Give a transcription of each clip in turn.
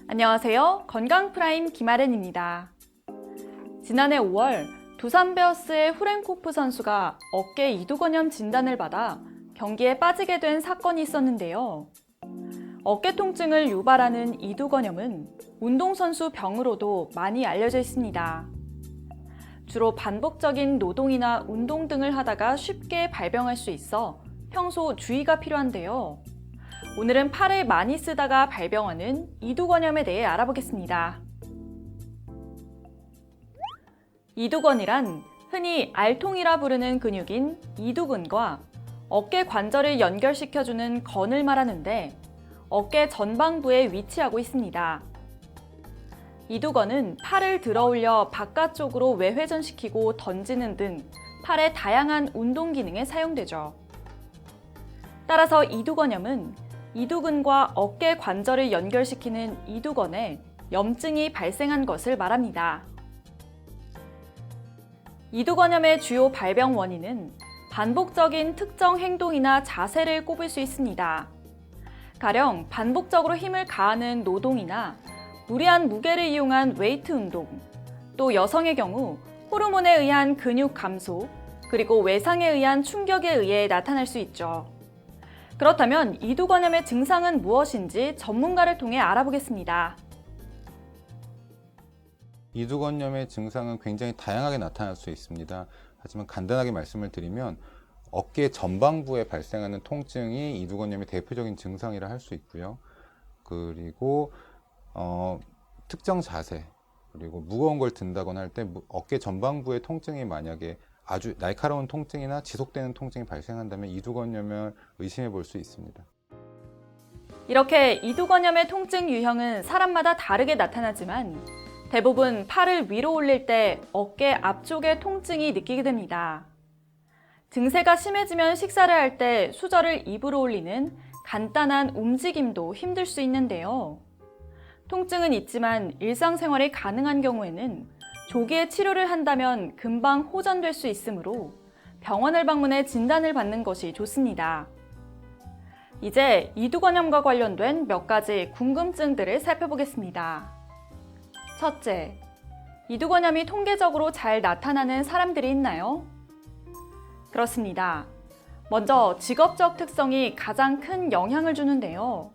안녕하세요. 건강프라임 김아렌입니다. 지난해 5월 두산베어스의 후렌코프 선수가 어깨 이두건염 진단을 받아 경기에 빠지게 된 사건이 있었는데요. 어깨 통증을 유발하는 이두건염은 운동선수 병으로도 많이 알려져 있습니다. 주로 반복적인 노동이나 운동 등을 하다가 쉽게 발병할 수 있어 평소 주의가 필요한데요. 오늘은 팔을 많이 쓰다가 발병하는 이두건염에 대해 알아보겠습니다. 이두건이란 흔히 알통이라 부르는 근육인 이두근과 어깨 관절을 연결시켜주는 건을 말하는데 어깨 전방부에 위치하고 있습니다. 이두건은 팔을 들어올려 바깥쪽으로 외회전시키고 던지는 등 팔의 다양한 운동 기능에 사용되죠. 따라서 이두건염은 이두근과 어깨 관절을 연결시키는 이두건에 염증이 발생한 것을 말합니다. 이두건염의 주요 발병 원인은 반복적인 특정 행동이나 자세를 꼽을 수 있습니다. 가령 반복적으로 힘을 가하는 노동이나 무리한 무게를 이용한 웨이트 운동, 또 여성의 경우 호르몬에 의한 근육 감소, 그리고 외상에 의한 충격에 의해 나타날 수 있죠. 그렇다면 이두건염의 증상은 무엇인지 전문가를 통해 알아보겠습니다. 이두건염의 증상은 굉장히 다양하게 나타날 수 있습니다. 하지만 간단하게 말씀을 드리면 어깨 전방부에 발생하는 통증이 이두건염의 대표적인 증상이라 할 수 있고요. 그리고 특정 자세, 그리고 무거운 걸 든다거나 할 때 어깨 전방부의 통증이 만약에 아주 날카로운 통증이나 지속되는 통증이 발생한다면 이두건염을 의심해 볼 수 있습니다. 이렇게 이두건염의 통증 유형은 사람마다 다르게 나타나지만 대부분 팔을 위로 올릴 때 어깨 앞쪽에 통증이 느끼게 됩니다. 증세가 심해지면 식사를 할 때 수저를 입으로 올리는 간단한 움직임도 힘들 수 있는데요. 통증은 있지만 일상생활이 가능한 경우에는 조기에 치료를 한다면 금방 호전될 수 있으므로 병원을 방문해 진단을 받는 것이 좋습니다. 이제 이두건염과 관련된 몇 가지 궁금증들을 살펴보겠습니다. 첫째, 이두건염이 통계적으로 잘 나타나는 사람들이 있나요? 그렇습니다. 먼저 직업적 특성이 가장 큰 영향을 주는데요.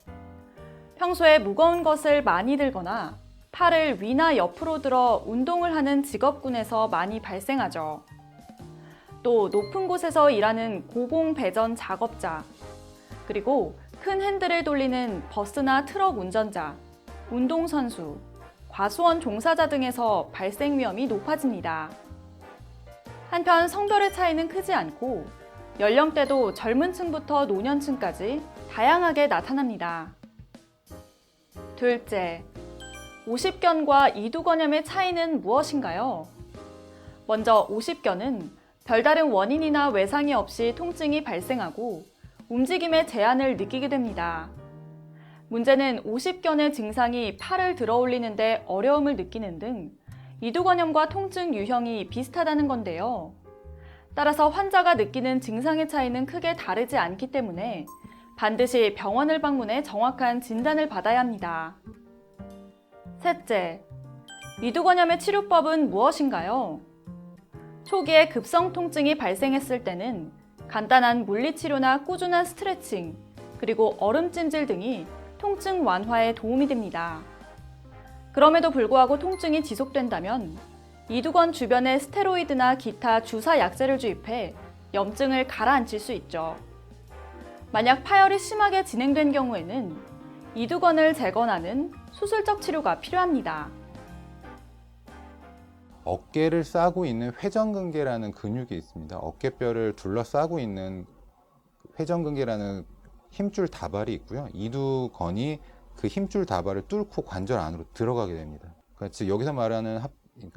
평소에 무거운 것을 많이 들거나 팔을 위나 옆으로 들어 운동을 하는 직업군에서 많이 발생하죠. 또 높은 곳에서 일하는 고공배전 작업자, 그리고 큰 핸들을 돌리는 버스나 트럭 운전자, 운동선수, 과수원 종사자 등에서 발생 위험이 높아집니다. 한편 성별의 차이는 크지 않고 연령대도 젊은 층부터 노년층까지 다양하게 나타납니다. 둘째, 오십견과 이두건염의 차이는 무엇인가요? 먼저 오십견은 별다른 원인이나 외상이 없이 통증이 발생하고 움직임에 제한을 느끼게 됩니다. 문제는 오십견의 증상이 팔을 들어 올리는데 어려움을 느끼는 등 이두건염과 통증 유형이 비슷하다는 건데요. 따라서 환자가 느끼는 증상의 차이는 크게 다르지 않기 때문에 반드시 병원을 방문해 정확한 진단을 받아야 합니다. 셋째, 이두건염의 치료법은 무엇인가요? 초기에 급성 통증이 발생했을 때는 간단한 물리치료나 꾸준한 스트레칭, 그리고 얼음찜질 등이 통증 완화에 도움이 됩니다. 그럼에도 불구하고 통증이 지속된다면 이두건 주변에 스테로이드나 기타 주사 약제를 주입해 염증을 가라앉힐 수 있죠. 만약 파열이 심하게 진행된 경우에는 이두건을 재건하는 수술적 치료가 필요합니다. 어깨를 싸고 있는 회전근개라는 근육이 있습니다. 어깨뼈를 둘러싸고 있는 회전근개라는 힘줄 다발이 있고요. 이두건이 그 힘줄 다발을 뚫고 관절 안으로 들어가게 됩니다. 그러니까 즉 여기서 말하는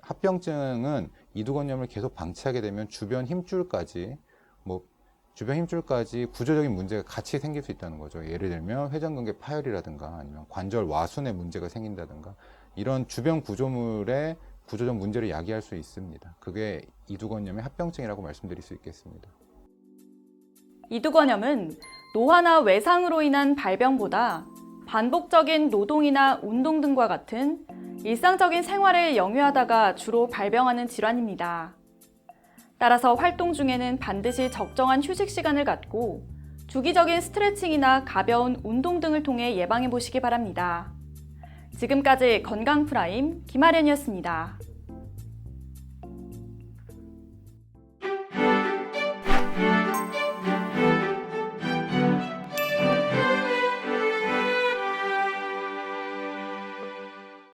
합병증은 이두건염을 계속 방치하게 되면 주변 힘줄까지 구조적인 문제가 같이 생길 수 있다는 거죠. 예를 들면 회전근개 파열이라든가 아니면 관절 와순에 문제가 생긴다든가 이런 주변 구조물의 구조적 문제를 야기할 수 있습니다. 그게 이두건염의 합병증이라고 말씀드릴 수 있겠습니다. 이두건염은 노화나 외상으로 인한 발병보다 반복적인 노동이나 운동 등과 같은 일상적인 생활을 영위하다가 주로 발병하는 질환입니다. 따라서 활동 중에는 반드시 적정한 휴식 시간을 갖고 주기적인 스트레칭이나 가벼운 운동 등을 통해 예방해 보시기 바랍니다. 지금까지 건강 프라임 김아련이었습니다.